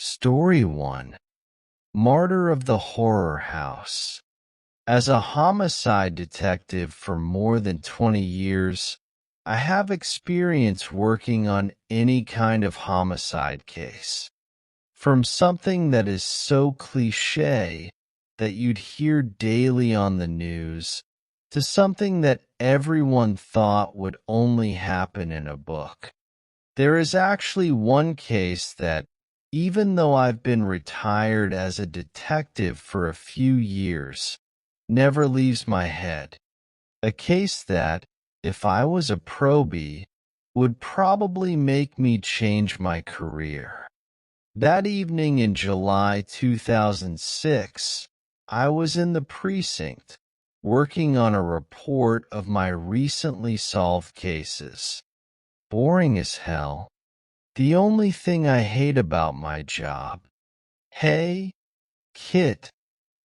Story 1. Martyr of the Horror House. As a homicide detective for more than 20 years, I have experience working on any kind of homicide case. From something that is so cliché that you'd hear daily on the news, to something that everyone thought would only happen in a book. There is actually one case that, even though I've been retired as a detective for a few years, never leaves my head. A case that, if I was a probie, would probably make me change my career. That evening in July 2006, I was in the precinct, working on a report of my recently solved cases. Boring as hell. The only thing I hate about my job. Hey, Kit.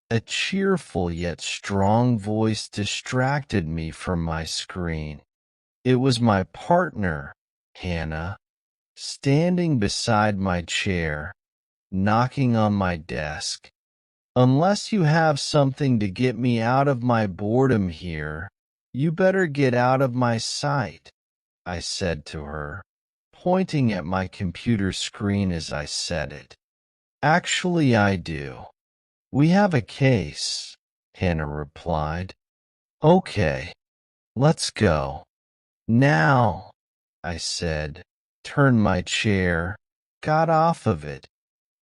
A cheerful yet strong voice distracted me from my screen. It was my partner, Hannah, standing beside my chair, knocking on my desk. Unless you have something to get me out of my boredom here, you better get out of my sight, I said to her, pointing at my computer screen as I said it. Actually, I do. We have a case, Hannah replied. Okay, let's go. Now, I said, turned my chair, got off of it,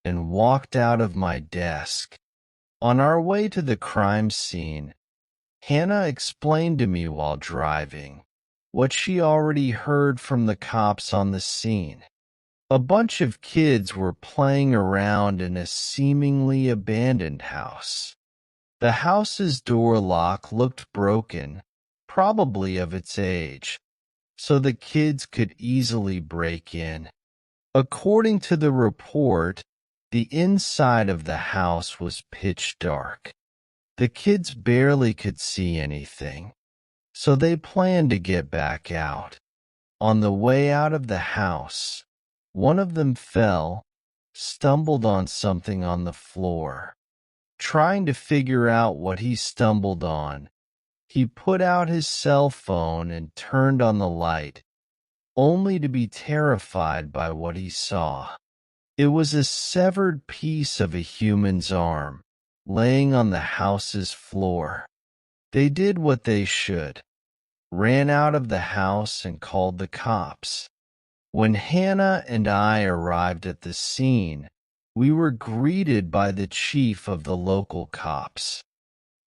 and walked out of my desk. On our way to the crime scene, Hannah explained to me while driving what she already heard from the cops on the scene. A bunch of kids were playing around in a seemingly abandoned house. The house's door lock looked broken, probably of its age, so the kids could easily break in. According to the report, the inside of the house was pitch dark. The kids barely could see anything, so they planned to get back out. On the way out of the house, one of them fell, stumbled on something on the floor. Trying to figure out what he stumbled on, he put out his cell phone and turned on the light, only to be terrified by what he saw. It was a severed piece of a human's arm, laying on the house's floor. They did what they should, ran out of the house and called the cops. When Hannah and I arrived at the scene, we were greeted by the chief of the local cops,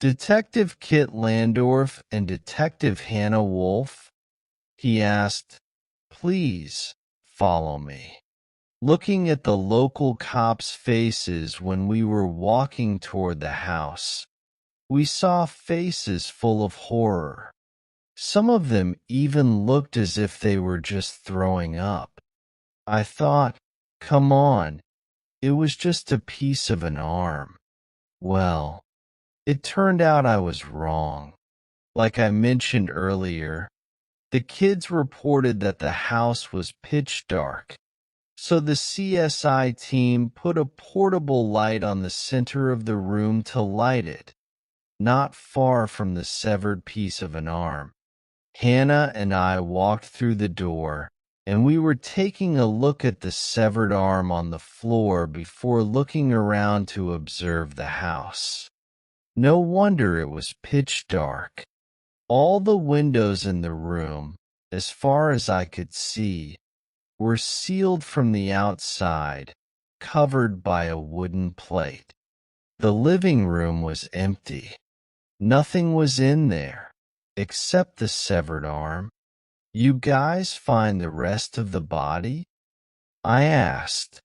Detective Kit Landorf and Detective Hannah Wolf. He asked, "Please, follow me." Looking at the local cops' faces when we were walking toward the house, we saw faces full of horror. Some of them even looked as if they were just throwing up. I thought, come on, it was just a piece of an arm. Well, it turned out I was wrong. Like I mentioned earlier, the kids reported that the house was pitch dark, so the CSI team put a portable light on the center of the room to light it, not far from the severed piece of an arm. Hannah and I walked through the door, and we were taking a look at the severed arm on the floor before looking around to observe the house. No wonder it was pitch dark. All the windows in the room, as far as I could see, were sealed from the outside, covered by a wooden plate. The living room was empty. Nothing was in there, except the severed arm. You guys find the rest of the body? I asked.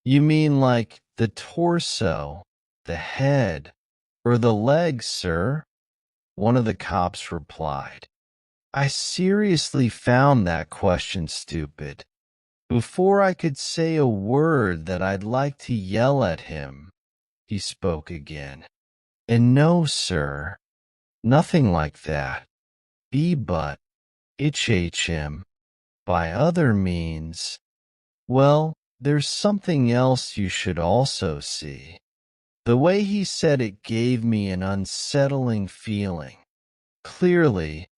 You mean like the torso, the head, or the legs, sir? One of the cops replied. I seriously found that question stupid. Before I could say a word that I'd like to yell at him, he spoke again. And no, sir, nothing like that. But HHM, by other means. Well, there's something else you should also see. The way he said it gave me an unsettling feeling. Clearly,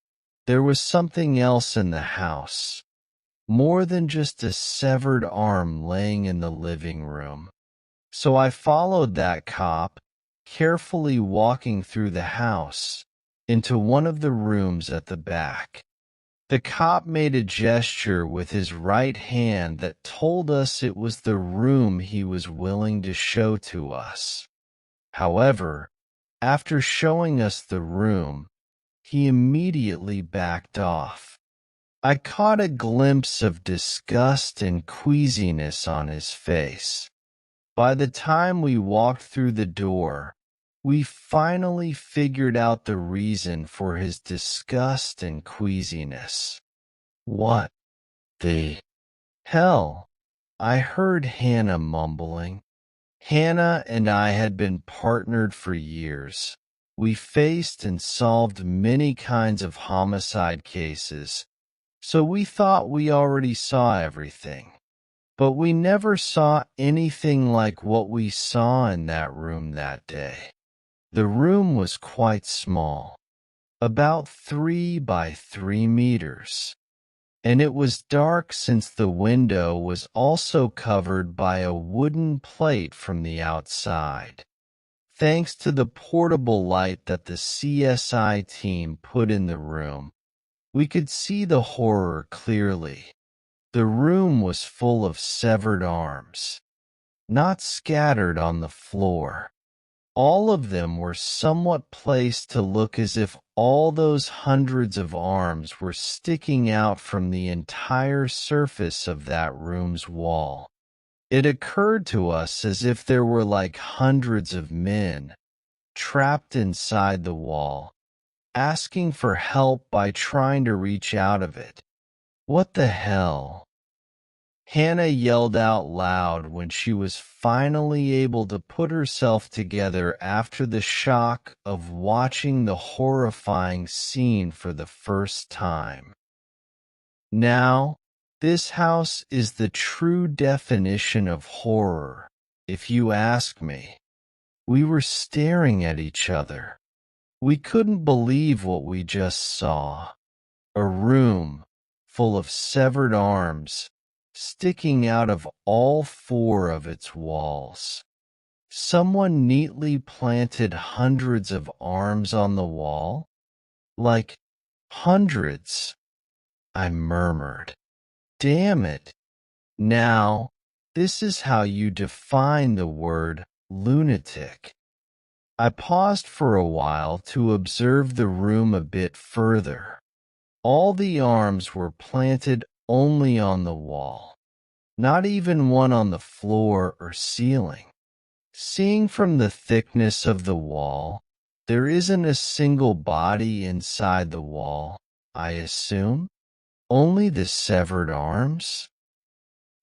there was something else in the house, more than just a severed arm laying in the living room. So I followed that cop, carefully walking through the house, into one of the rooms at the back. The cop made a gesture with his right hand that told us it was the room he was willing to show to us. However, after showing us the room, he immediately backed off. I caught a glimpse of disgust and queasiness on his face. By the time we walked through the door, we finally figured out the reason for his disgust and queasiness. What the hell? I heard Hannah mumbling. Hannah and I had been partnered for years. We faced and solved many kinds of homicide cases, so we thought we already saw everything. But we never saw anything like what we saw in that room that day. The room was quite small, about 3 by 3 meters, and it was dark since the window was also covered by a wooden plate from the outside. Thanks to the portable light that the CSI team put in the room, we could see the horror clearly. The room was full of severed arms, not scattered on the floor. All of them were somewhat placed to look as if all those hundreds of arms were sticking out from the entire surface of that room's wall. It occurred to us as if there were like hundreds of men trapped inside the wall, asking for help by trying to reach out of it. What the hell? Hannah yelled out loud when she was finally able to put herself together after the shock of watching the horrifying scene for the first time. Now, this house is the true definition of horror, if you ask me. We were staring at each other. We couldn't believe what we just saw. A room full of severed arms sticking out of all 4 of its walls. Someone neatly planted hundreds of arms on the wall? Like hundreds, I murmured. Damn it. Now, this is how you define the word lunatic. I paused for a while to observe the room a bit further. All the arms were planted only on the wall, not even one on the floor or ceiling. Seeing from the thickness of the wall, there isn't a single body inside the wall, I assume? Only the severed arms?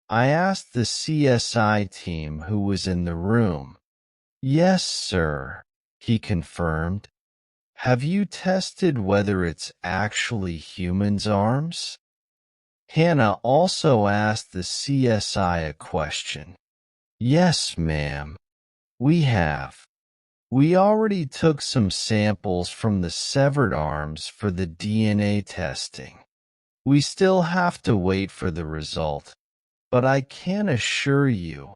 I asked the CSI team who was in the room. Yes, sir, he confirmed. Have you tested whether it's actually humans' arms? Hannah also asked the CSI a question. Yes, ma'am, we have. We already took some samples from the severed arms for the DNA testing. We still have to wait for the result, but I can assure you,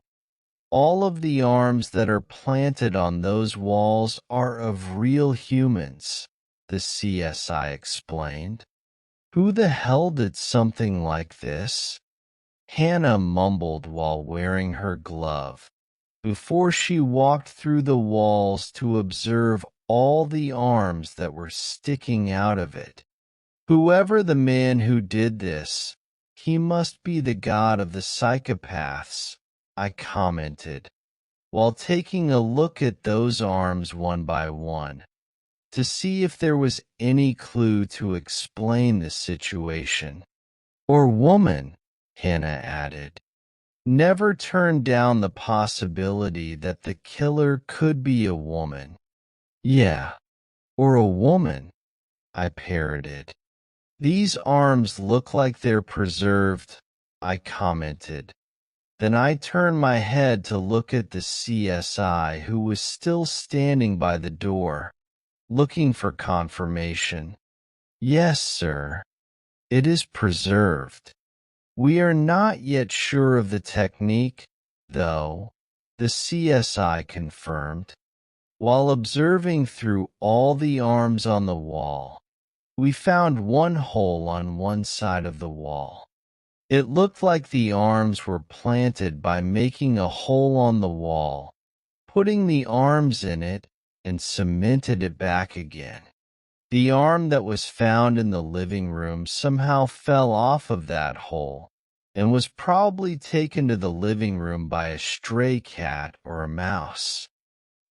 all of the arms that are planted on those walls are of real humans, the CSI explained. Who the hell did something like this? Hannah mumbled while wearing her glove, before she walked through the walls to observe all the arms that were sticking out of it. Whoever the man who did this, he must be the god of the psychopaths, I commented, while taking a look at those arms one by one, to see if there was any clue to explain the situation. Or woman, Hannah added. Never turn down the possibility that the killer could be a woman. Yeah, or a woman, I parroted. These arms look like they're preserved, I commented. Then I turned my head to look at the CSI, who was still standing by the door, looking for confirmation. Yes, sir. It is preserved. We are not yet sure of the technique, though, the CSI confirmed. While observing through all the arms on the wall, we found one hole on one side of the wall. It looked like the arms were planted by making a hole on the wall, putting the arms in it, and cemented it back again. The arm that was found in the living room somehow fell off of that hole and was probably taken to the living room by a stray cat or a mouse.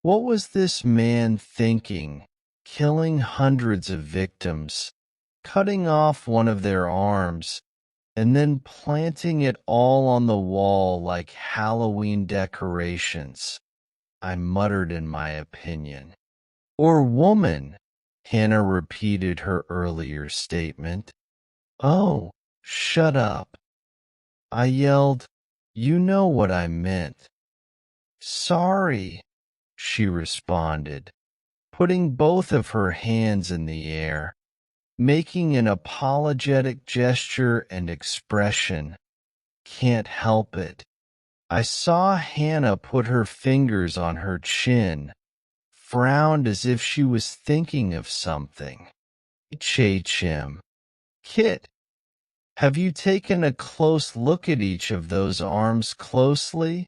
What was this man thinking, killing hundreds of victims, cutting off one of their arms, and then planting it all on the wall like Halloween decorations? I muttered in my opinion. Or woman, Hannah repeated her earlier statement. Oh, shut up. I yelled. You know what I meant. Sorry, she responded, putting both of her hands in the air, making an apologetic gesture and expression. Can't help it. I saw Hannah put her fingers on her chin, frowned as if she was thinking of something. Chim. Kit, have you taken a close look at each of those arms closely?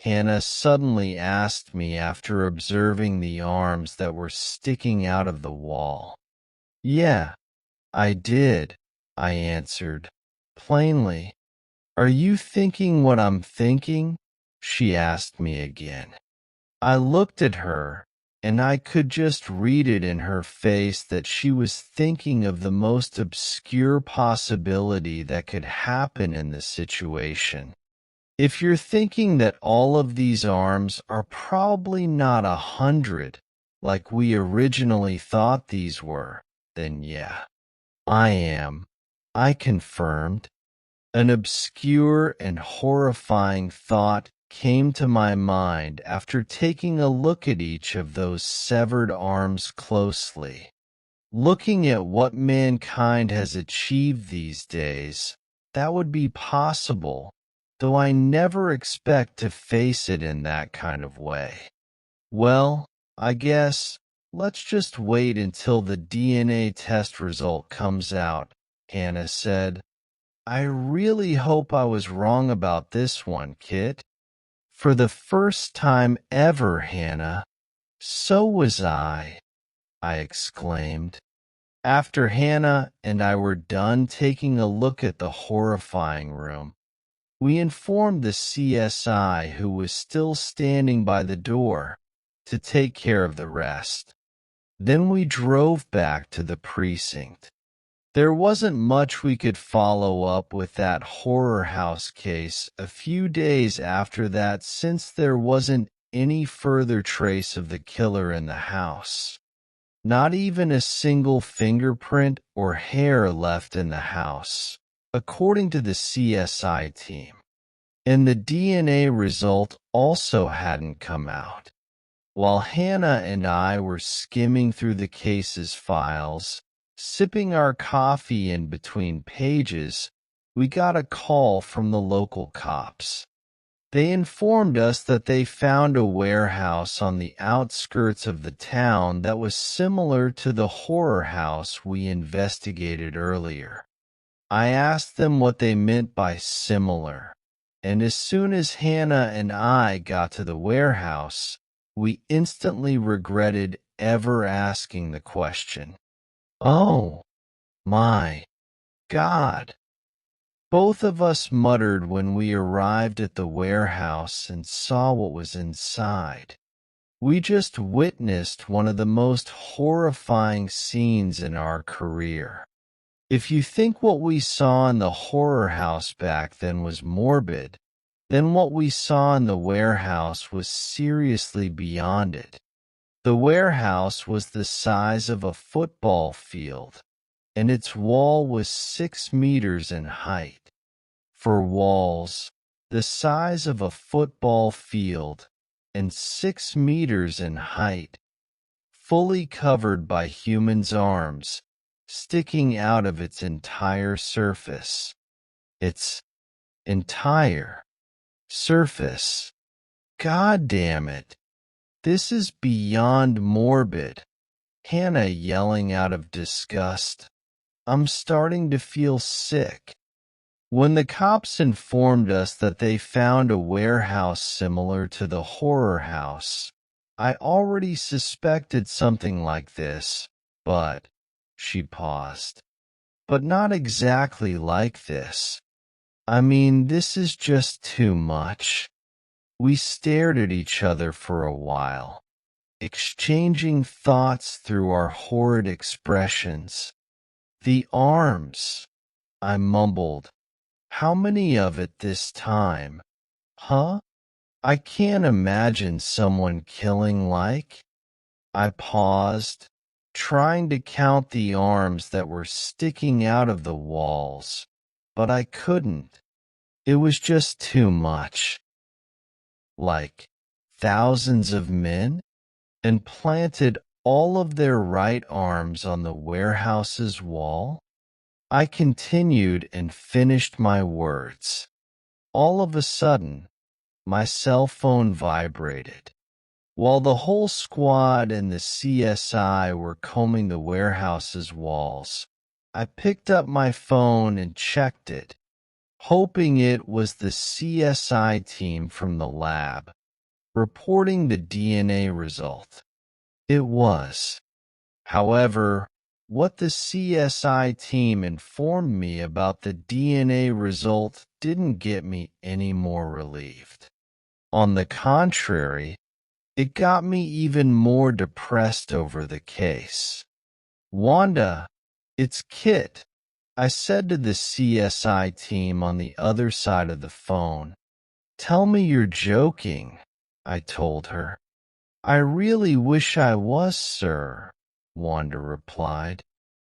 Hannah suddenly asked me after observing the arms that were sticking out of the wall. Yeah, I did, I answered, plainly. Are you thinking what I'm thinking? She asked me again. I looked at her, and I could just read it in her face that she was thinking of the most obscure possibility that could happen in this situation. If you're thinking that all of these arms are probably not 100, like we originally thought these were, then yeah, I am. I confirmed. An obscure and horrifying thought came to my mind after taking a look at each of those severed arms closely. Looking at what mankind has achieved these days, that would be possible, though I never expect to face it in that kind of way. Well, I guess, let's just wait until the DNA test result comes out, Hannah said. I really hope I was wrong about this one, Kit. For the first time ever, Hannah. So was I exclaimed. After Hannah and I were done taking a look at the horrifying room, we informed the CSI, who was still standing by the door, to take care of the rest. Then we drove back to the precinct. There wasn't much we could follow up with that horror house case a few days after that, since there wasn't any further trace of the killer in the house. Not even a single fingerprint or hair left in the house, according to the CSI team. And the DNA result also hadn't come out. While Hannah and I were skimming through the case's files, sipping our coffee in between pages, we got a call from the local cops. They informed us that they found a warehouse on the outskirts of the town that was similar to the horror house we investigated earlier. I asked them what they meant by similar, and as soon as Hannah and I got to the warehouse, we instantly regretted ever asking the question. Oh, my God. Both of us muttered when we arrived at the warehouse and saw what was inside. We just witnessed one of the most horrifying scenes in our career. If you think what we saw in the horror house back then was morbid, then what we saw in the warehouse was seriously beyond it. The warehouse was the size of a football field, and its wall was 6 meters in height. For walls, the size of a football field and 6 meters in height, fully covered by humans' arms, sticking out of its entire surface. Its entire surface. God damn it. This is beyond morbid. Hannah yelling out of disgust. I'm starting to feel sick. When the cops informed us that they found a warehouse similar to the horror house, I already suspected something like this, but, she paused, but not exactly like this. I mean, this is just too much. We stared at each other for a while, exchanging thoughts through our horrid expressions. The arms, I mumbled. How many of it this time? Huh? I can't imagine someone killing like. I paused, trying to count the arms that were sticking out of the walls, but I couldn't. It was just too much. Like thousands of men, and planted all of their right arms on the warehouse's wall? I continued and finished my words. All of a sudden, my cell phone vibrated. While the whole squad and the CSI were combing the warehouse's walls, I picked up my phone and checked it, hoping it was the CSI team from the lab, reporting the DNA result. It was. However, what the CSI team informed me about the DNA result didn't get me any more relieved. On the contrary, it got me even more depressed over the case. Wanda, it's Kit, I said to the CSI team on the other side of the phone. Tell me you're joking, I told her. I really wish I was, sir, Wanda replied.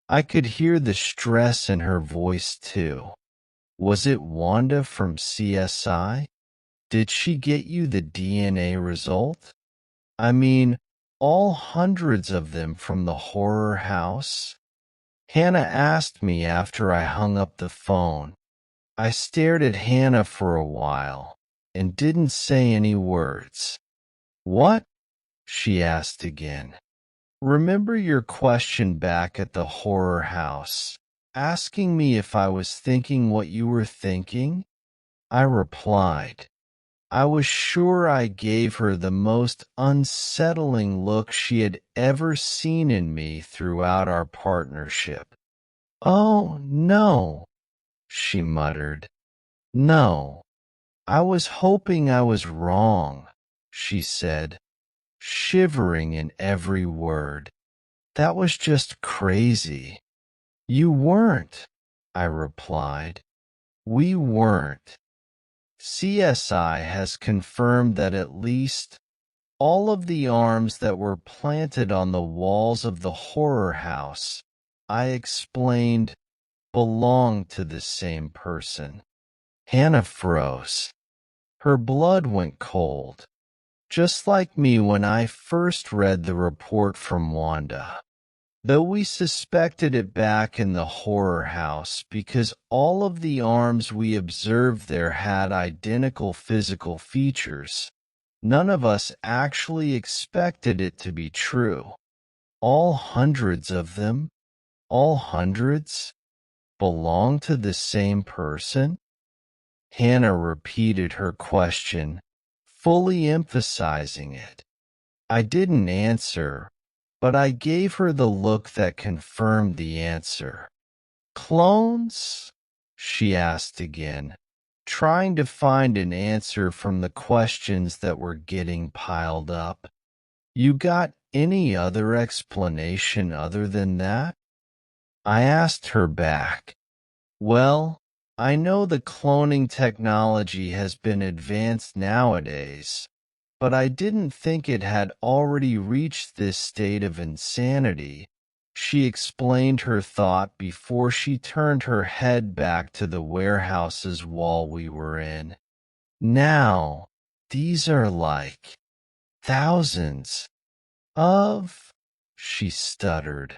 I could hear the stress in her voice, too. Was it Wanda from CSI? Did she get you the DNA result? I mean, all hundreds of them from the horror house? Hannah asked me after I hung up the phone. I stared at Hannah for a while and didn't say any words. What? She asked again. Remember your question back at the horror house, asking me if I was thinking what you were thinking? I replied. I was sure I gave her the most unsettling look she had ever seen in me throughout our partnership. Oh, no, she muttered. No, I was hoping I was wrong, she said, shivering in every word. That was just crazy. You weren't, I replied. We weren't. CSI has confirmed that at least all of the arms that were planted on the walls of the horror house, I explained, belonged to the same person. Hannah froze. Her blood went cold, just like me when I first read the report from Wanda. Though we suspected it back in the horror house because all of the arms we observed there had identical physical features, none of us actually expected it to be true. All hundreds of them, all hundreds, belong to the same person? Hannah repeated her question, fully emphasizing it. I didn't answer, but I gave her the look that confirmed the answer. Clones? She asked again, trying to find an answer from the questions that were getting piled up. You got any other explanation other than that? I asked her back. Well, I know the cloning technology has been advanced nowadays, but I didn't think it had already reached this state of insanity. She explained her thought before she turned her head back to the warehouse's wall we were in. Now, these are like thousands of, she stuttered,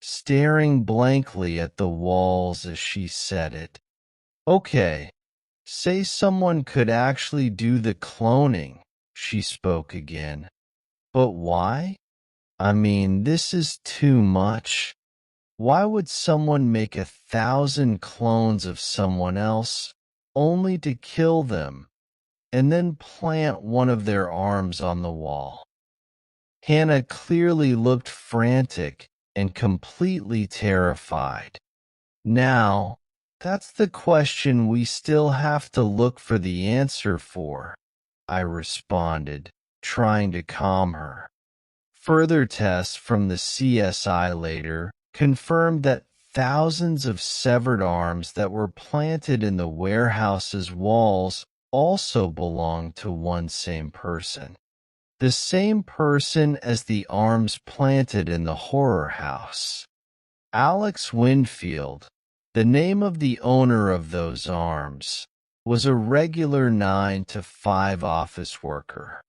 staring blankly at the walls as she said it. Okay, say someone could actually do the cloning, she spoke again. But why? I mean, this is too much. Why would someone make 1,000 clones of someone else only to kill them and then plant one of their arms on the wall? Hannah clearly looked frantic and completely terrified. Now, that's the question we still have to look for the answer for, I responded, trying to calm her. Further tests from the CSI later confirmed that thousands of severed arms that were planted in the warehouse's walls also belonged to one same person. The same person as the arms planted in the horror house. Alex Winfield, the name of the owner of those arms, was a regular 9-to-5 office worker.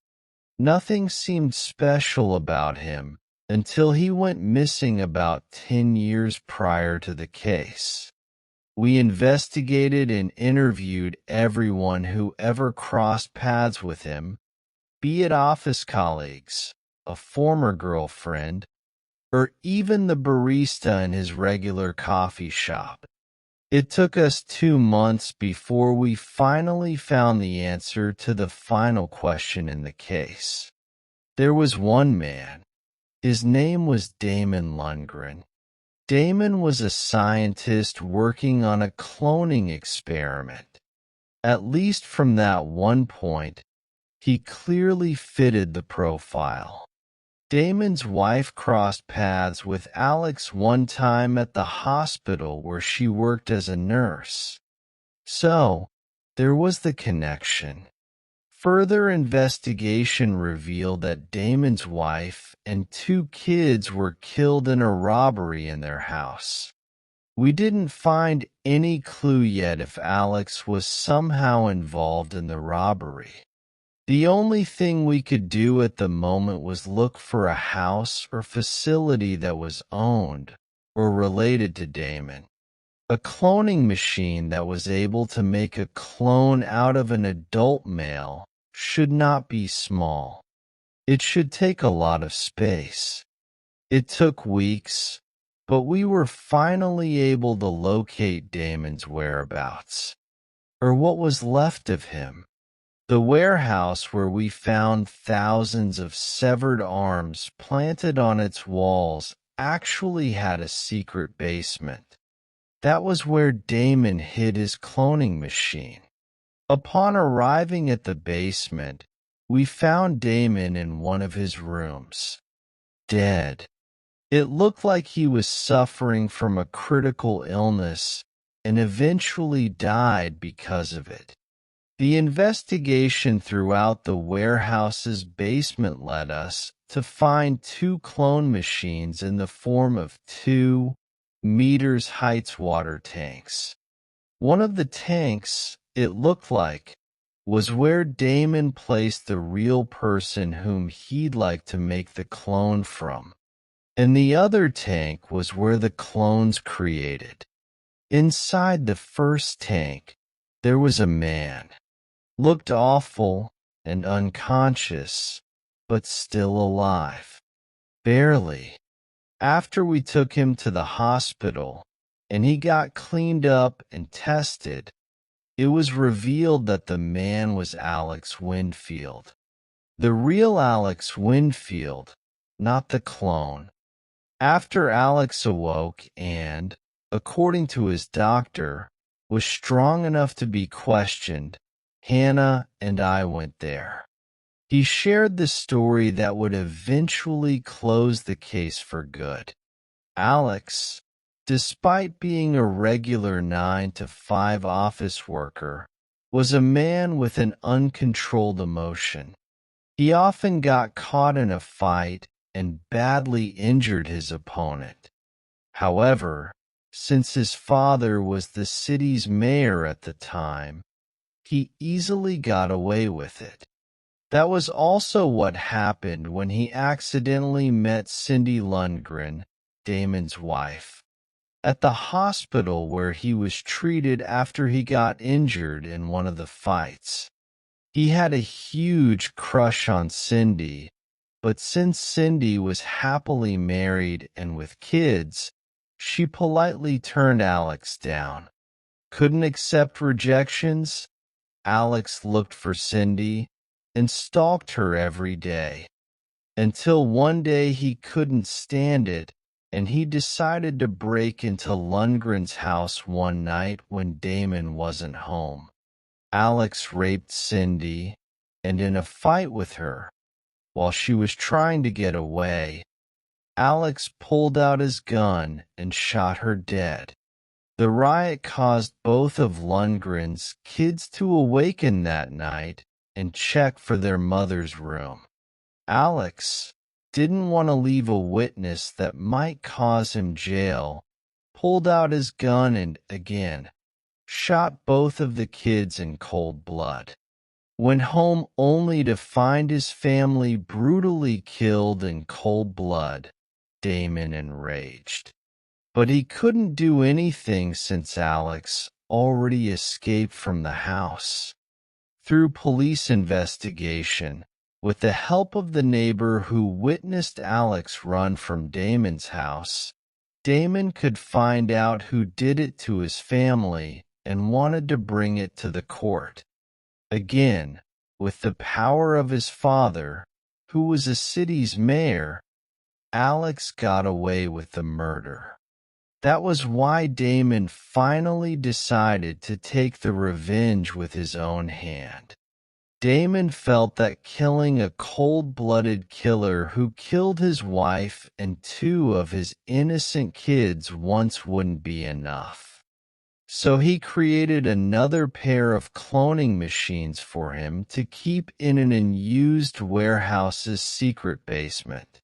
Nothing seemed special about him until he went missing about 10 years prior to the case. We investigated and interviewed everyone who ever crossed paths with him, be it office colleagues, a former girlfriend, or even the barista in his regular coffee shop. It took us 2 months before we finally found the answer to the final question in the case. There was one man. His name was Damon Lundgren. Damon was a scientist working on a cloning experiment. At least from that one point, he clearly fitted the profile. Damon's wife crossed paths with Alex one time at the hospital where she worked as a nurse. So, there was the connection. Further investigation revealed that Damon's wife and 2 kids were killed in a robbery in their house. We didn't find any clue yet if Alex was somehow involved in the robbery. The only thing we could do at the moment was look for a house or facility that was owned or related to Damon. A cloning machine that was able to make a clone out of an adult male should not be small. It should take a lot of space. It took weeks, but we were finally able to locate Damon's whereabouts, or what was left of him. The warehouse where we found thousands of severed arms planted on its walls actually had a secret basement. That was where Damon hid his cloning machine. Upon arriving at the basement, we found Damon in one of his rooms, dead. It looked like he was suffering from a critical illness and eventually died because of it. The investigation throughout the warehouse's basement led us to find 2 clone machines in the form of 2 meters heights water tanks. One of the tanks, it looked like, was where Damon placed the real person whom he'd like to make the clone from, and the other tank was where the clones created. Inside the first tank, there was a man. Looked awful and unconscious, but still alive. Barely. After we took him to the hospital and he got cleaned up and tested, it was revealed that the man was Alex Winfield. The real Alex Winfield, not the clone. After Alex awoke and, according to his doctor, was strong enough to be questioned, Hannah and I went there. He shared the story that would eventually close the case for good. Alex, despite being a regular 9-to-5 office worker, was a man with an uncontrolled emotion. He often got caught in a fight and badly injured his opponent. However, since his father was the city's mayor at the time, he easily got away with it. That was also what happened when he accidentally met Cindy Lundgren, Damon's wife, at the hospital where he was treated after he got injured in one of the fights. He had a huge crush on Cindy, but since Cindy was happily married and with kids, she politely turned Alex down. Couldn't accept rejections? Alex looked for Cindy and stalked her every day, until one day he couldn't stand it and he decided to break into Lundgren's house one night when Damon wasn't home. Alex raped Cindy, and in a fight with her, while she was trying to get away, Alex pulled out his gun and shot her dead. The riot caused both of Lundgren's kids to awaken that night and check for their mother's room. Alex didn't want to leave a witness that might cause him jail, pulled out his gun and, again, shot both of the kids in cold blood. Went home only to find his family brutally killed in cold blood. Damon enraged. But he couldn't do anything since Alex already escaped from the house. Through police investigation, with the help of the neighbor who witnessed Alex run from Damon's house, Damon could find out who did it to his family and wanted to bring it to the court. Again, with the power of his father, who was a city's mayor, Alex got away with the murder. That was why Damon finally decided to take the revenge with his own hand. Damon felt that killing a cold-blooded killer who killed his wife and two of his innocent kids once wouldn't be enough. So he created another pair of cloning machines for him to keep in an unused warehouse's secret basement.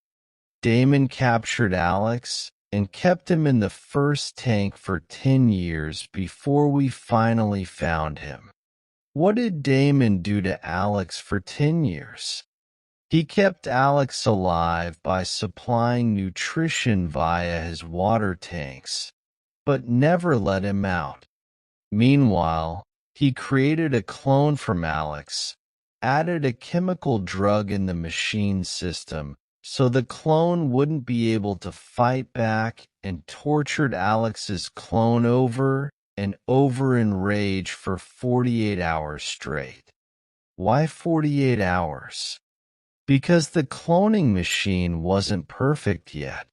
Damon captured Alex and kept him in the first tank for 10 years before we finally found him. What did Damon do to Alex for 10 years? He kept Alex alive by supplying nutrition via his water tanks, but never let him out. Meanwhile, he created a clone from Alex, added a chemical drug in the machine system so the clone wouldn't be able to fight back, and tortured Alex's clone over and over in rage for 48 hours straight. Why 48 hours? Because the cloning machine wasn't perfect yet.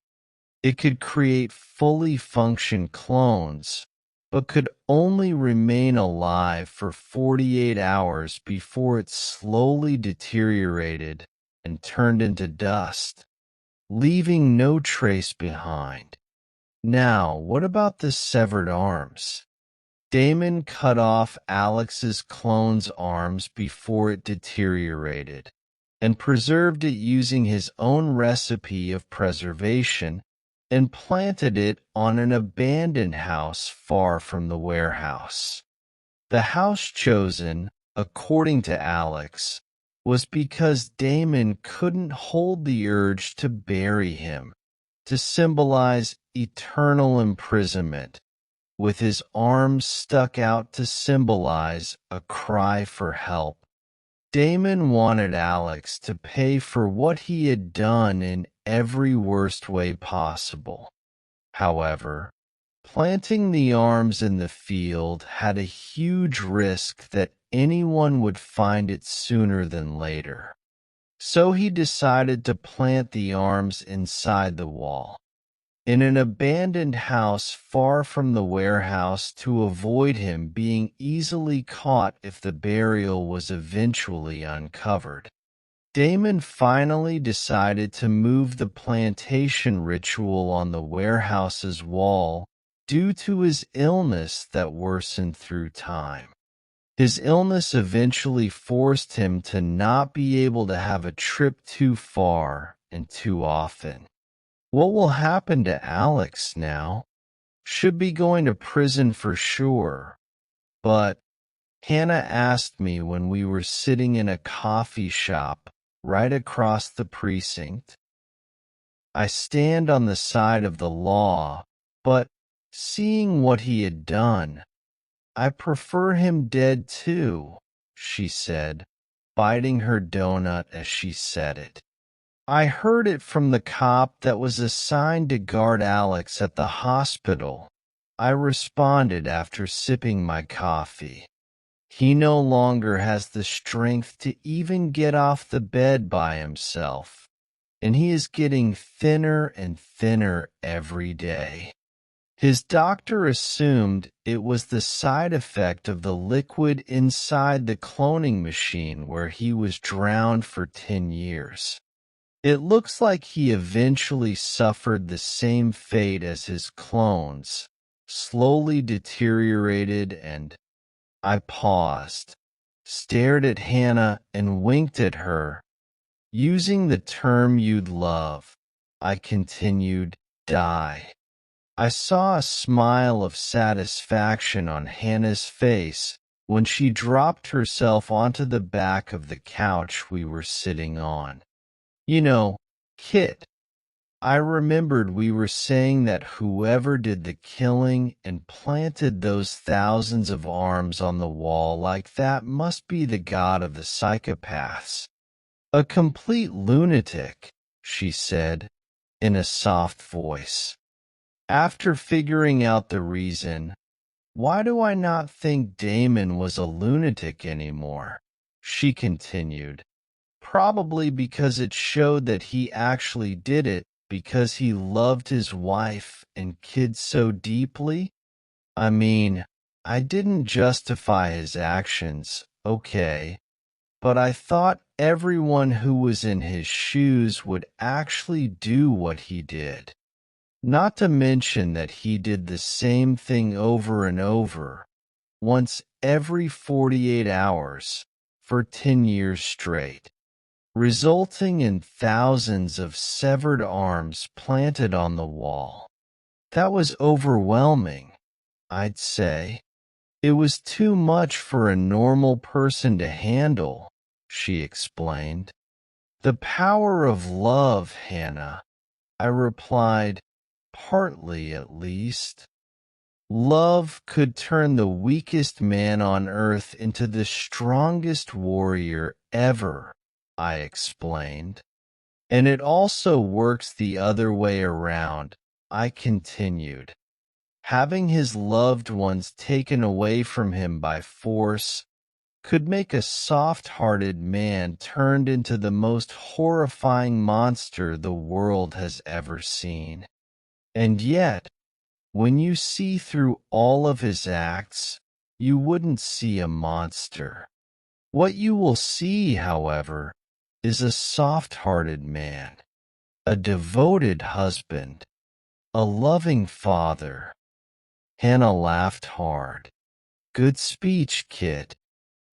It could create fully functioned clones, but could only remain alive for 48 hours before it slowly deteriorated and turned into dust, leaving no trace behind. Now, what about the severed arms? Damon cut off Alex's clone's arms before it deteriorated, and preserved it using his own recipe of preservation, and planted it on an abandoned house far from the warehouse. The house chosen, according to Alex, was because Damon couldn't hold the urge to bury him, to symbolize eternal imprisonment, with his arms stuck out to symbolize a cry for help. Damon wanted Alex to pay for what he had done in every worst way possible. However, planting the arms in the field had a huge risk that anyone would find it sooner than later. So he decided to plant the arms inside the wall, in an abandoned house far from the warehouse, to avoid him being easily caught if the burial was eventually uncovered. Damon finally decided to move the plantation ritual on the warehouse's wall due to his illness that worsened through time. His illness eventually forced him to not be able to have a trip too far and too often. What will happen to Alex now? Should be going to prison for sure, but Hannah asked me when we were sitting in a coffee shop right across the precinct. I stand on the side of the law, but seeing what he had done, I prefer him dead too, she said, biting her donut as she said it. I heard it from the cop that was assigned to guard Alex at the hospital, I responded after sipping my coffee. He no longer has the strength to even get off the bed by himself, and he is getting thinner and thinner every day. His doctor assumed it was the side effect of the liquid inside the cloning machine where he was drowned for 10 years. It looks like he eventually suffered the same fate as his clones, slowly deteriorated, and I paused, stared at Hannah, and winked at her. Using the term you'd love, I continued, die. I saw a smile of satisfaction on Hannah's face when she dropped herself onto the back of the couch we were sitting on. You know, Kit, I remembered we were saying that whoever did the killing and planted those thousands of arms on the wall like that must be the god of the psychopaths. A complete lunatic, she said, in a soft voice. After figuring out the reason, why do I not think Damon was a lunatic anymore? She continued. Probably because it showed that he actually did it because he loved his wife and kids so deeply. I mean, I didn't justify his actions, okay, but I thought everyone who was in his shoes would actually do what he did. Not to mention that he did the same thing over and over, once every 48 hours, for 10 years straight, resulting in thousands of severed arms planted on the wall. That was overwhelming, I'd say. It was too much for a normal person to handle, she explained. The power of love, Hannah, I replied, partly at least. Love could turn the weakest man on earth into the strongest warrior ever, I explained. And it also works the other way around, I continued. Having his loved ones taken away from him by force could make a soft-hearted man turned into the most horrifying monster the world has ever seen. And yet, when you see through all of his acts, you wouldn't see a monster. What you will see, however, is a soft-hearted man, a devoted husband, a loving father. Hannah laughed hard. Good speech, Kit,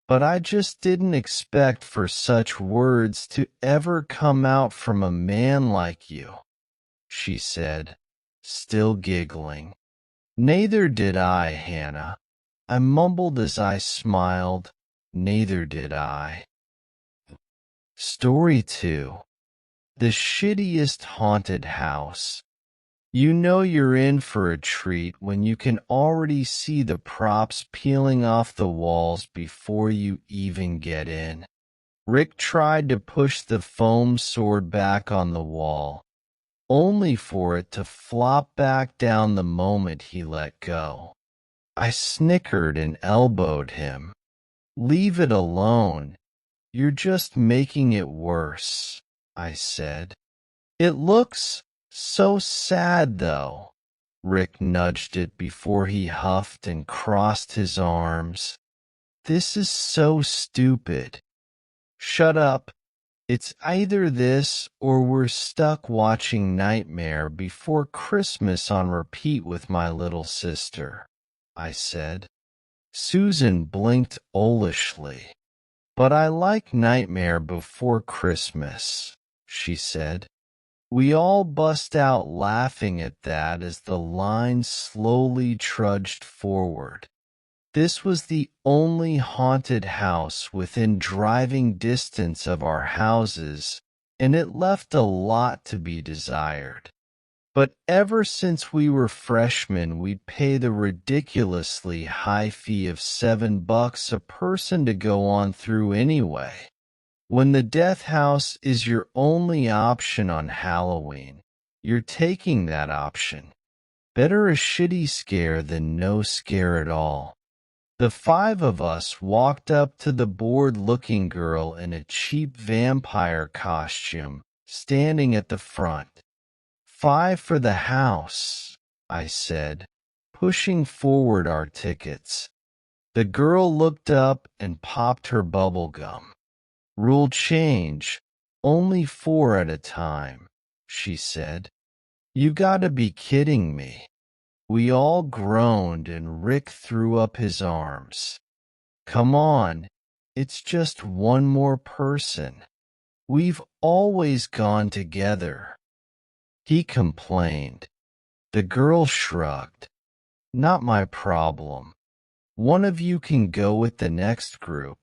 but I just didn't expect for such words to ever come out from a man like you, she said, still giggling. Neither did I, Hannah. I mumbled as I smiled. Neither did I. Story 2. The shittiest haunted house. You know you're in for a treat when you can already see the props peeling off the walls before you even get in. Rick tried to push the foam sword back on the wall, only for it to flop back down the moment he let go. I snickered and elbowed him. Leave it alone. You're just making it worse, I said. It looks so sad, though. Rick nudged it before he huffed and crossed his arms. This is so stupid. Shut up. It's either this or we're stuck watching Nightmare Before Christmas on repeat with my little sister, I said. Susan blinked owlishly. But I like Nightmare Before Christmas, she said. We all bust out laughing at that as the line slowly trudged forward. This was the only haunted house within driving distance of our houses, and it left a lot to be desired. But ever since we were freshmen, we'd pay the ridiculously high fee of $7 a person to go on through anyway. When the death house is your only option on Halloween, you're taking that option. Better a shitty scare than no scare at all. The five of us walked up to the bored-looking girl in a cheap vampire costume, standing at the front. "5 for the house," I said, pushing forward our tickets. The girl looked up and popped her bubble gum. "Rule change, only 4 at a time," she said. "You gotta be kidding me." We all groaned and Rick threw up his arms. "Come on, it's just one more person. We've always gone together," he complained. The girl shrugged. "Not my problem. One of you can go with the next group."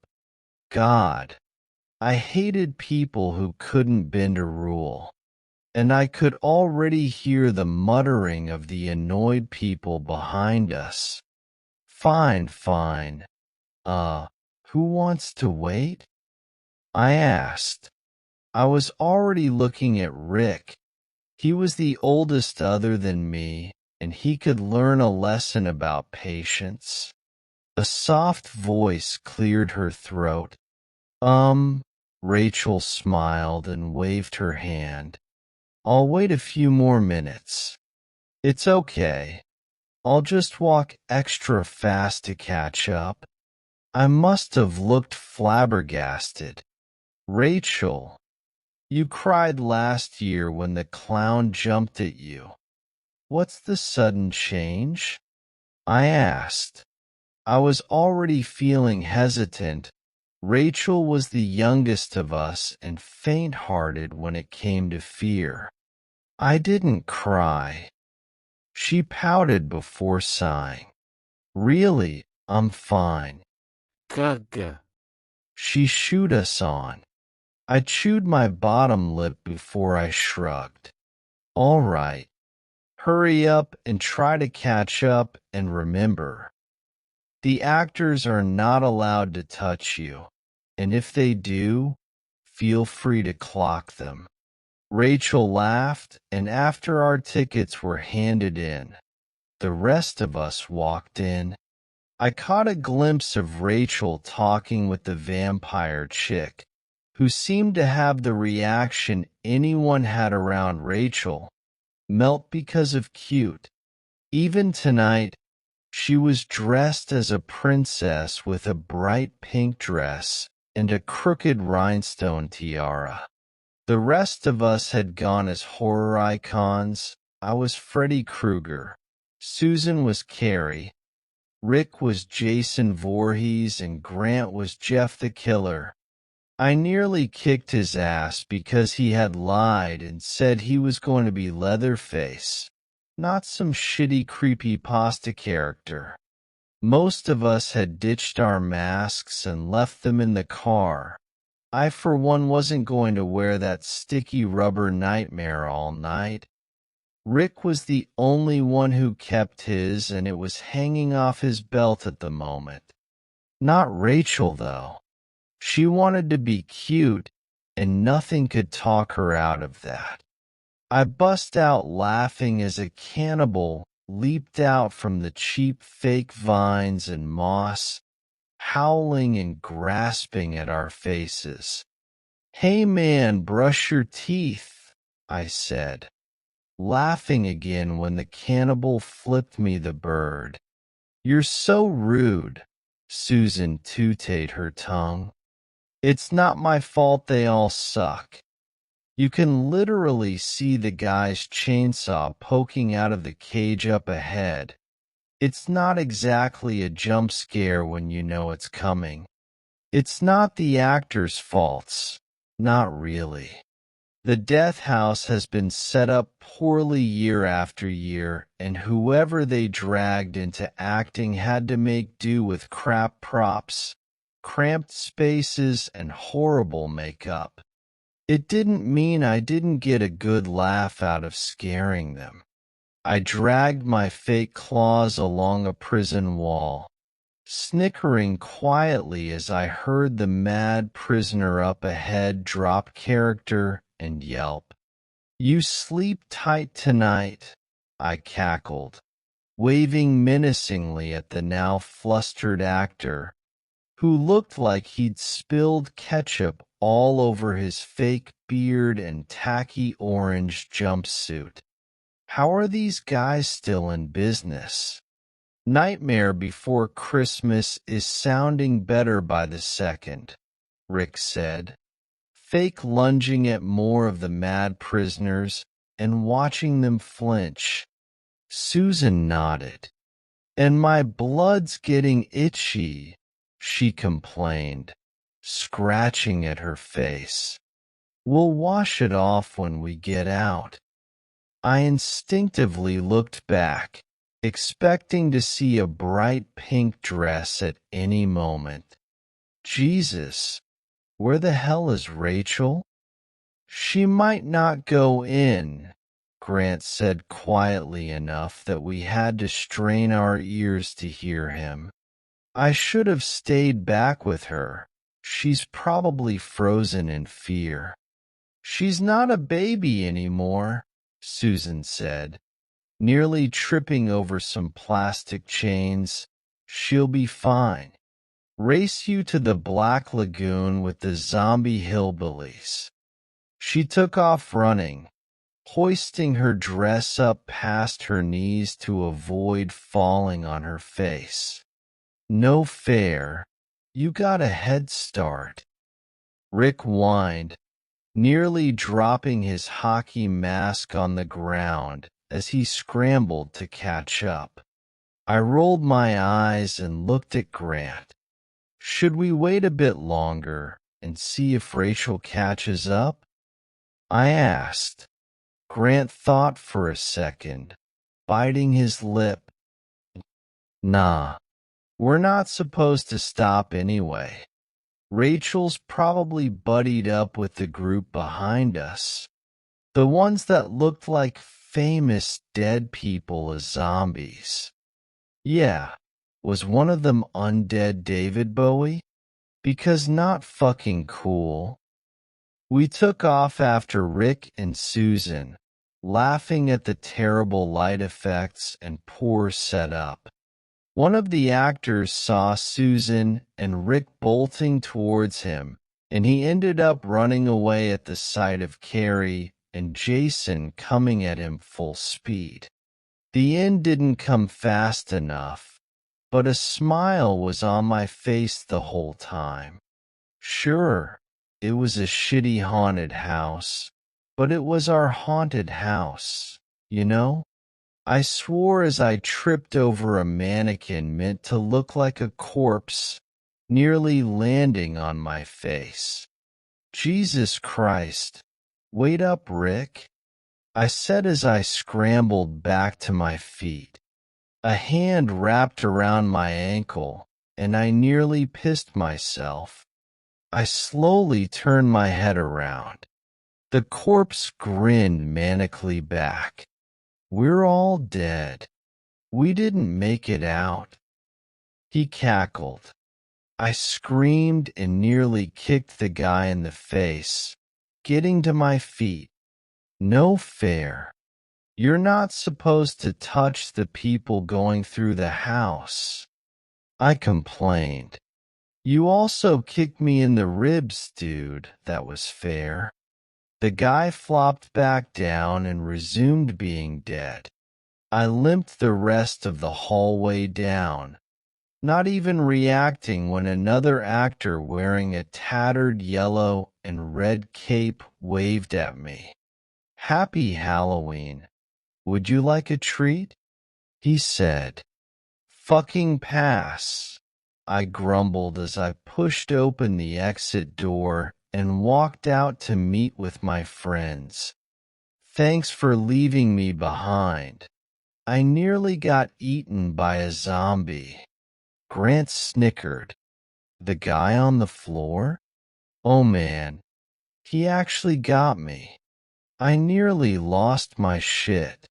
God, I hated people who couldn't bend a rule. And I could already hear the muttering of the annoyed people behind us. "Fine, fine. Who wants to wait?" I asked. I was already looking at Rick. He was the oldest other than me, and he could learn a lesson about patience. A soft voice cleared her throat. Rachel smiled and waved her hand. "I'll wait a few more minutes." "It's okay. I'll just walk extra fast to catch up." I must have looked flabbergasted. "Rachel, you cried last year when the clown jumped at you. What's the sudden change?" I asked. I was already feeling hesitant. Rachel was the youngest of us and faint-hearted when it came to fear. "I didn't cry." She pouted before sighing. "Really, I'm fine." Gaga. She shooed us on. I chewed my bottom lip before I shrugged. "All right. Hurry up and try to catch up, and remember, the actors are not allowed to touch you, and if they do, feel free to clock them." Rachel laughed, and after our tickets were handed in, the rest of us walked in. I caught a glimpse of Rachel talking with the vampire chick, who seemed to have the reaction anyone had around Rachel, melt because of cute. Even tonight, she was dressed as a princess with a bright pink dress and a crooked rhinestone tiara. The rest of us had gone as horror icons. I was Freddy Krueger. Susan was Carrie. Rick was Jason Voorhees, and Grant was Jeff the Killer. I nearly kicked his ass because he had lied and said he was going to be Leatherface, not some shitty creepypasta character. Most of us had ditched our masks and left them in the car. I, for one, wasn't going to wear that sticky rubber nightmare all night. Rick was the only one who kept his, and it was hanging off his belt at the moment. Not Rachel, though. She wanted to be cute, and nothing could talk her out of that. I bust out laughing as a cannibal leaped out from the cheap fake vines and moss, howling and grasping at our faces. "Hey man, brush your teeth," I said, laughing again when the cannibal flipped me the bird. "You're so rude," Susan tooted her tongue. "It's not my fault they all suck." You can literally see the guy's chainsaw poking out of the cage up ahead. It's not exactly a jump scare when you know it's coming. It's not the actors' faults. Not really. The death house has been set up poorly year after year, and whoever they dragged into acting had to make do with crap props, cramped spaces, and horrible makeup. It didn't mean I didn't get a good laugh out of scaring them. I dragged my fake claws along a prison wall, snickering quietly as I heard the mad prisoner up ahead drop character and yelp. "You sleep tight tonight," I cackled, waving menacingly at the now flustered actor, who looked like he'd spilled ketchup all over his fake beard and tacky orange jumpsuit. How are these guys still in business? Nightmare Before Christmas is sounding better by the second, Rick said, fake lunging at more of the mad prisoners and watching them flinch. Susan nodded. "And my blood's getting itchy," she complained, scratching at her face. "We'll wash it off when we get out." I instinctively looked back, expecting to see a bright pink dress at any moment. Jesus, where the hell is Rachel? "She might not go in," Grant said quietly enough that we had to strain our ears to hear him. "I should have stayed back with her. She's probably frozen in fear." "She's not a baby anymore," Susan said, nearly tripping over some plastic chains. "She'll be fine. Race you to the Black Lagoon with the zombie hillbillies." She took off running, hoisting her dress up past her knees to avoid falling on her face. "No fair. You got a head start." Rick whined, nearly dropping his hockey mask on the ground as he scrambled to catch up. I rolled my eyes and looked at Grant. "Should we wait a bit longer and see if Rachel catches up?" I asked. Grant thought for a second, biting his lip. "Nah, we're not supposed to stop anyway. Rachel's probably buddied up with the group behind us. The ones that looked like famous dead people as zombies." "Yeah, was one of them undead David Bowie? Because not fucking cool." We took off after Rick and Susan, laughing at the terrible light effects and poor setup. One of the actors saw Susan and Rick bolting towards him, and he ended up running away at the sight of Carrie and Jason coming at him full speed. The end didn't come fast enough, but a smile was on my face the whole time. Sure, it was a shitty haunted house, but it was our haunted house, you know? I swore as I tripped over a mannequin meant to look like a corpse, nearly landing on my face. "Jesus Christ. Wait up, Rick," I said as I scrambled back to my feet. A hand wrapped around my ankle, and I nearly pissed myself. I slowly turned my head around. The corpse grinned manically back. "We're all dead. We didn't make it out." He cackled. I screamed and nearly kicked the guy in the face, getting to my feet. "No fair. You're not supposed to touch the people going through the house," I complained. "You also kicked me in the ribs, dude. That was fair." The guy flopped back down and resumed being dead. I limped the rest of the hallway down, not even reacting when another actor wearing a tattered yellow and red cape waved at me. "Happy Halloween. Would you like a treat?" he said. "Fucking pass," I grumbled as I pushed open the exit door and walked out to meet with my friends. Thanks for leaving me behind. I nearly got eaten by a zombie. Grant snickered. The guy on the floor? Oh man, he actually got me. I nearly lost my shit,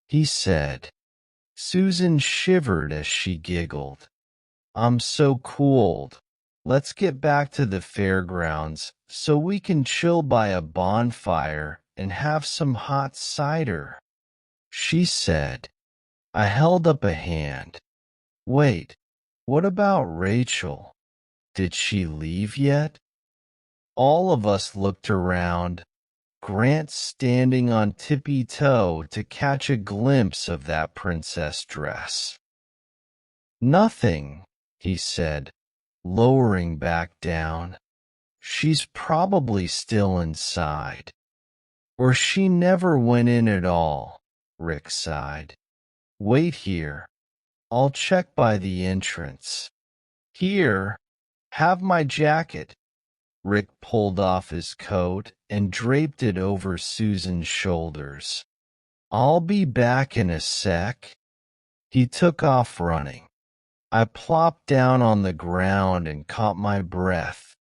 he said. Susan shivered as she giggled. I'm so cold. Let's get back to the fairgrounds so we can chill by a bonfire and have some hot cider, she said. I held up a hand. Wait, what about Rachel? Did she leave yet? All of us looked around, Grant standing on tippy-toe to catch a glimpse of that princess dress. Nothing, he said, lowering back down. She's probably still inside. Or she never went in at all, Rick sighed. Wait here. I'll check by the entrance. Here, have my jacket. Rick pulled off his coat and draped it over Susan's shoulders. I'll be back in a sec. He took off running. I plopped down on the ground and caught my breath.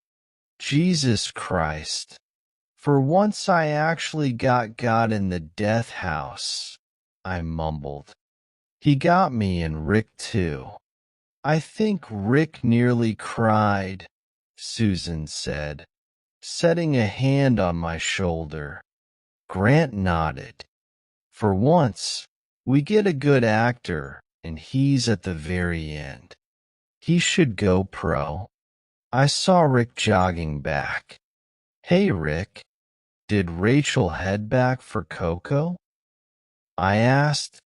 Jesus Christ. For once I actually got God in the death house, I mumbled. He got me and Rick too. I think Rick nearly cried, Susan said, setting a hand on my shoulder. Grant nodded. For once, we get a good actor, and he's at the very end. He should go pro. I saw Rick jogging back. Hey, Rick, did Rachel head back for Coco? I asked,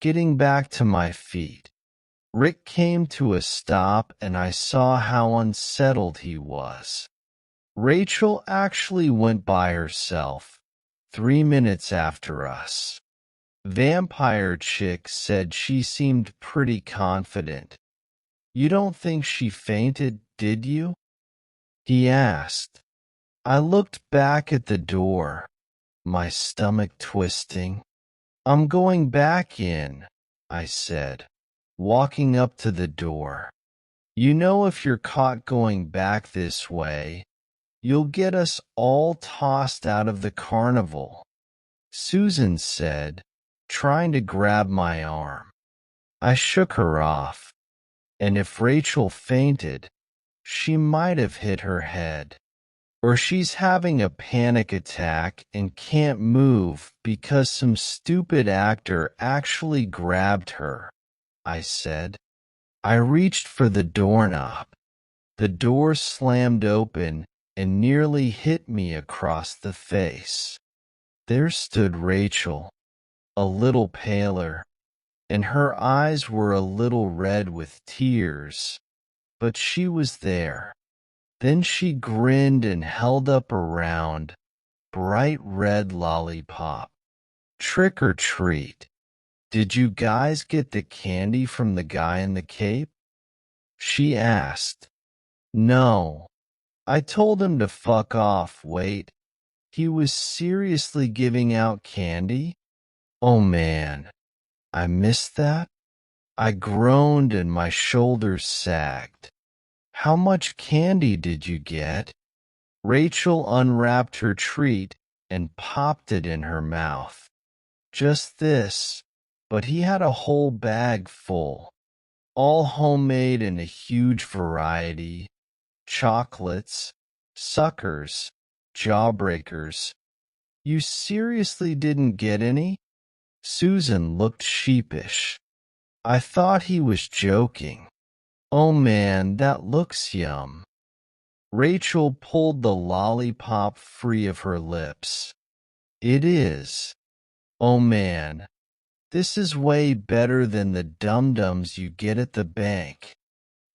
getting back to my feet. Rick came to a stop and I saw how unsettled he was. Rachel actually went by herself, 3 minutes after us. Vampire Chick said she seemed pretty confident. You don't think she fainted, did you? He asked. I looked back at the door, my stomach twisting. I'm going back in, I said, walking up to the door. You know, if you're caught going back this way, you'll get us all tossed out of the carnival, Susan said, trying to grab my arm. I shook her off, and if Rachel fainted, she might have hit her head. Or she's having a panic attack and can't move because some stupid actor actually grabbed her, I said. I reached for the doorknob. The door slammed open and nearly hit me across the face. There stood Rachel, a little paler, and her eyes were a little red with tears, but she was there. Then she grinned and held up a round, bright red lollipop. Trick or treat. Did you guys get the candy from the guy in the cape? She asked. No. I told him to fuck off, wait. He was seriously giving out candy? Oh man, I missed that? I groaned and my shoulders sagged. How much candy did you get? Rachel unwrapped her treat and popped it in her mouth. Just this, but he had a whole bag full. All homemade in a huge variety. Chocolates, suckers, jawbreakers. You seriously didn't get any? Susan looked sheepish. I thought he was joking. Oh man, that looks yum. Rachel pulled the lollipop free of her lips. It is. Oh man, this is way better than the dum-dums you get at the bank.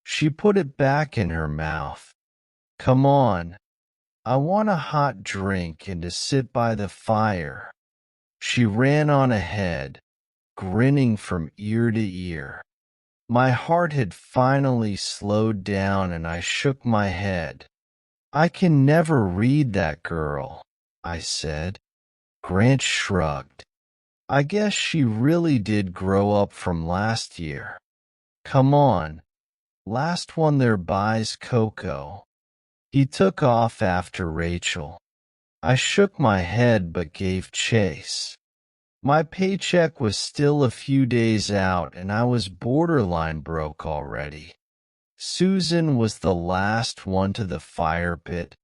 She put it back in her mouth. Come on. I want a hot drink and to sit by the fire. She ran on ahead, grinning from ear to ear. My heart had finally slowed down and I shook my head. I can never read that girl, I said. Grant shrugged. I guess she really did grow up from last year. Come on, last one there buys Coco. He took off after Rachel. I shook my head but gave chase. My paycheck was still a few days out and I was borderline broke already. Susan was the last one to the fire pit.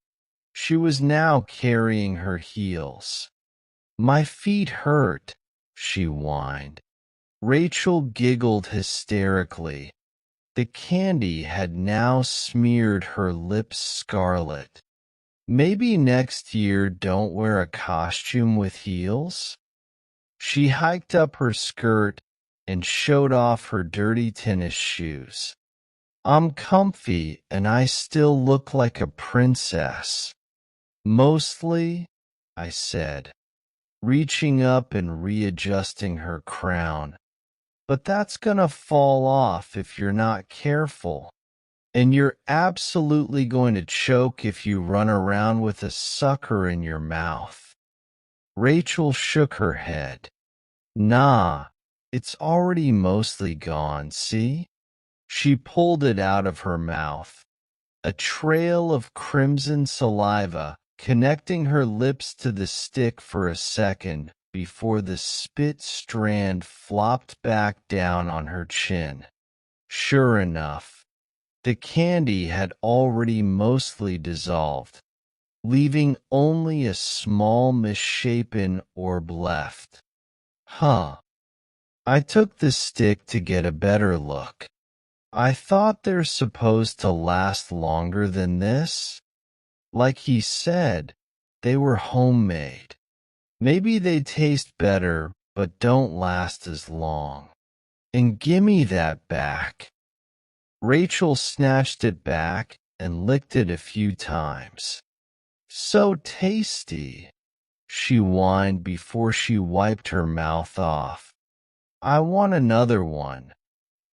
She was now carrying her heels. My feet hurt, she whined. Rachel giggled hysterically. The candy had now smeared her lips scarlet. Maybe next year don't wear a costume with heels? She hiked up her skirt and showed off her dirty tennis shoes. I'm comfy and I still look like a princess. Mostly, I said, reaching up and readjusting her crown. But that's gonna fall off if you're not careful. And you're absolutely going to choke if you run around with a sucker in your mouth. Rachel shook her head. Nah, it's already mostly gone, see? She pulled it out of her mouth. A trail of crimson saliva connecting her lips to the stick for a second before the spit strand flopped back down on her chin. Sure enough, the candy had already mostly dissolved, leaving only a small misshapen orb left. Huh. I took the stick to get a better look. I thought they're supposed to last longer than this. Like he said, they were homemade. Maybe they taste better, but don't last as long. And gimme that back. Rachel snatched it back and licked it a few times. So tasty, she whined before she wiped her mouth off. I want another one,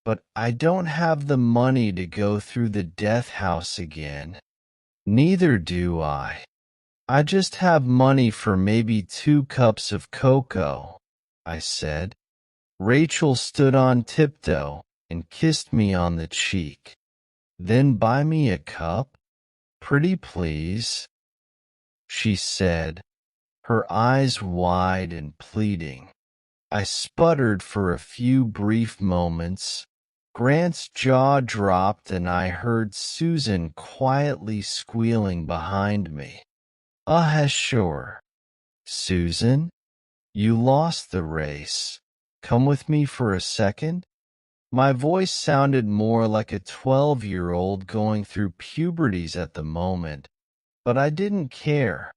but I don't have the money to go through the death house again. Neither do I. I just have money for maybe 2 cups of cocoa, I said. Rachel stood on tiptoe and kissed me on the cheek. Then buy me a cup? Pretty please, she said, her eyes wide and pleading. I sputtered for a few brief moments. Grant's jaw dropped and I heard Susan quietly squealing behind me. Sure. Susan, you lost the race. Come with me for a second? My voice sounded more like a 12-year-old going through puberties at the moment, but I didn't care.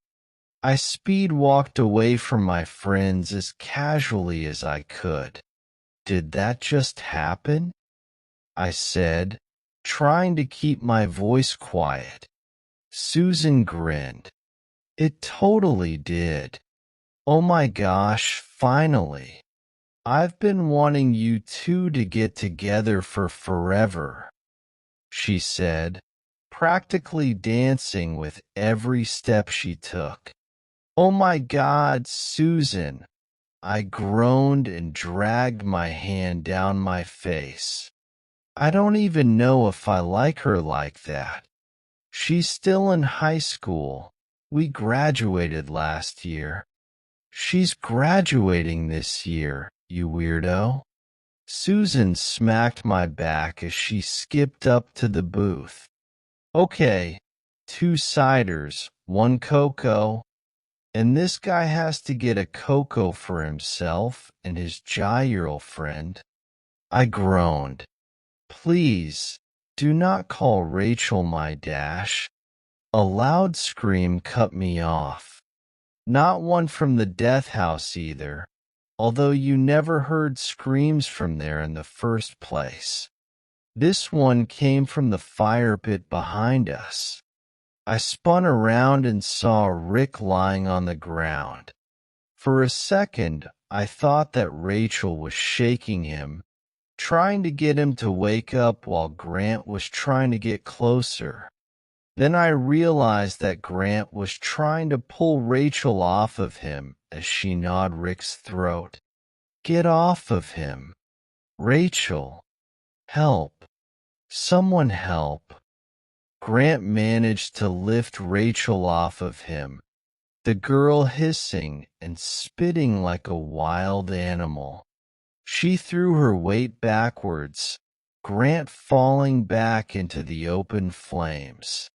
I speed walked away from my friends as casually as I could. Did that just happen? I said, trying to keep my voice quiet. Susan grinned. It totally did. Oh my gosh, finally. I've been wanting you two to get together for forever, she said, practically dancing with every step she took. Oh my God, Susan, I groaned and dragged my hand down my face. I don't even know if I like her like that. She's still in high school. We graduated last year. She's graduating this year, you weirdo. Susan smacked my back as she skipped up to the booth. Okay, 2 ciders, 1 cocoa, and this guy has to get a cocoa for himself and his gyral friend. I groaned. Please, do not call Rachel my dash. A loud scream cut me off. Not one from the death house either, although you never heard screams from there in the first place. This one came from the fire pit behind us. I spun around and saw Rick lying on the ground. For a second, I thought that Rachel was shaking him, trying to get him to wake up while Grant was trying to get closer. Then I realized that Grant was trying to pull Rachel off of him as she gnawed Rick's throat. Get off of him. Rachel. Help. Someone help. Grant managed to lift Rachel off of him, the girl hissing and spitting like a wild animal. She threw her weight backwards, Grant falling back into the open flames.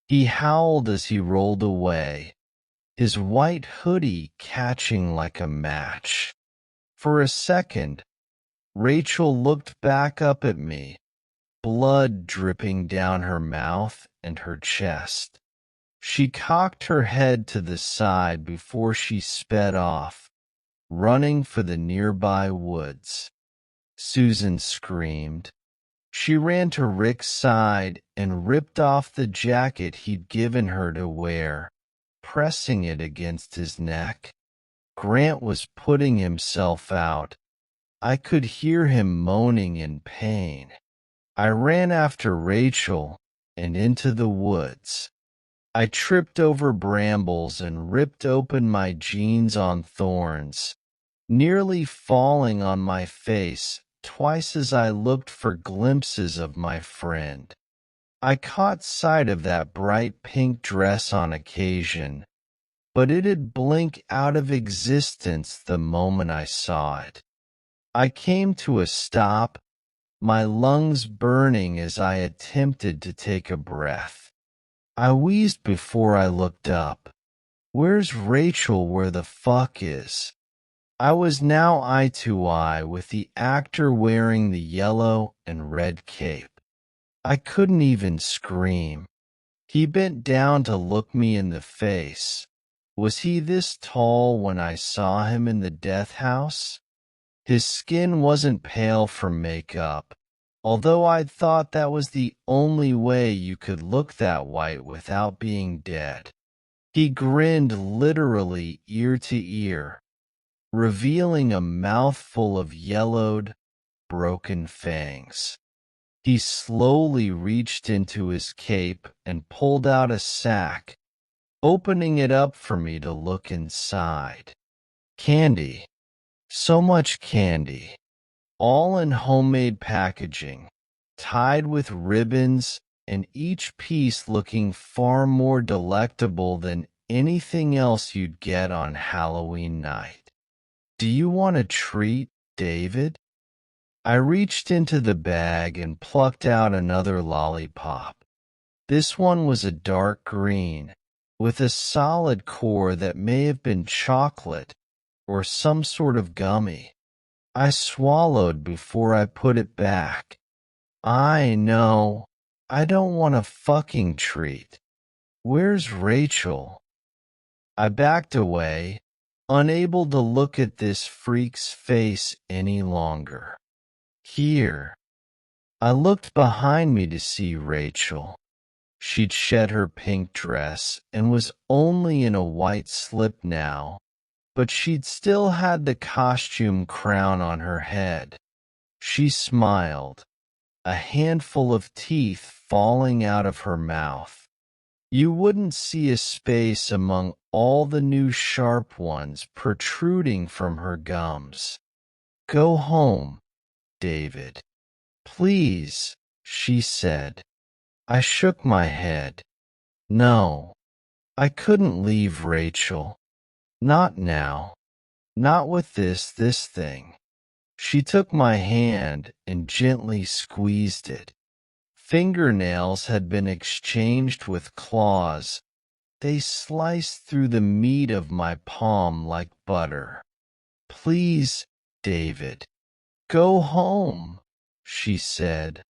He howled as he rolled away, his white hoodie catching like a match. For a second, Rachel looked back up at me, blood dripping down her mouth and her chest. She cocked her head to the side before she sped off, running for the nearby woods. Susan screamed. She ran to Rick's side and ripped off the jacket he'd given her to wear, pressing it against his neck. Grant was putting himself out. I could hear him moaning in pain. I ran after Rachel and into the woods. I tripped over brambles and ripped open my jeans on thorns, nearly falling on my face twice as I looked for glimpses of my friend. I caught sight of that bright pink dress on occasion, but it'd blink out of existence the moment I saw it. I came to a stop, my lungs burning as I attempted to take a breath. I wheezed before I looked up. Where's Rachel? Where the fuck is? I was now eye to eye with the actor wearing the yellow and red cape. I couldn't even scream. He bent down to look me in the face. Was he this tall when I saw him in the death house? His skin wasn't pale from makeup, although I'd thought that was the only way you could look that white without being dead. He grinned literally ear to ear, revealing a mouthful of yellowed, broken fangs. He slowly reached into his cape and pulled out a sack, opening it up for me to look inside. Candy. So much candy. All in homemade packaging, tied with ribbons, and each piece looking far more delectable than anything else you'd get on Halloween night. Do you want a treat, David? I reached into the bag and plucked out another lollipop. This one was a dark green, with a solid core that may have been chocolate or some sort of gummy. I swallowed before I put it back. I know. I don't want a fucking treat. Where's Rachel? I backed away, unable to look at this freak's face any longer. Here. I looked behind me to see Rachel. She'd shed her pink dress and was only in a white slip now, but she'd still had the costume crown on her head. She smiled, a handful of teeth falling out of her mouth. You wouldn't see a space among all the new sharp ones protruding from her gums. Go home, David. Please, she said. I shook my head. No, I couldn't leave Rachel. Not now. Not with this thing. She took my hand and gently squeezed it. Fingernails had been exchanged with claws. They sliced through the meat of my palm like butter. Please, David, go home, she said,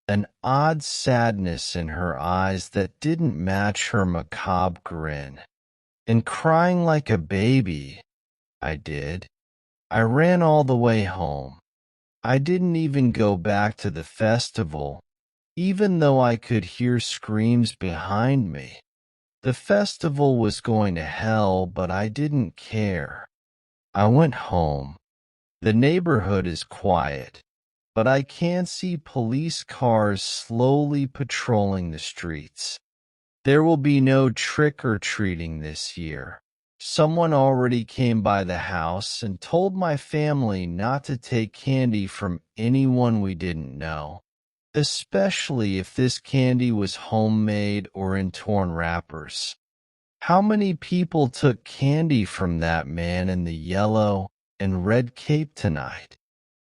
an odd sadness in her eyes that didn't match her macabre grin. And crying like a baby, I did. I ran all the way home. I didn't even go back to the festival, even though I could hear screams behind me. The festival was going to hell, but I didn't care. I went home. The neighborhood is quiet, but I can see police cars slowly patrolling the streets. There will be no trick-or-treating this year. Someone already came by the house and told my family not to take candy from anyone we didn't know, especially if this candy was homemade or in torn wrappers. How many people took candy from that man in the yellow and red cape tonight?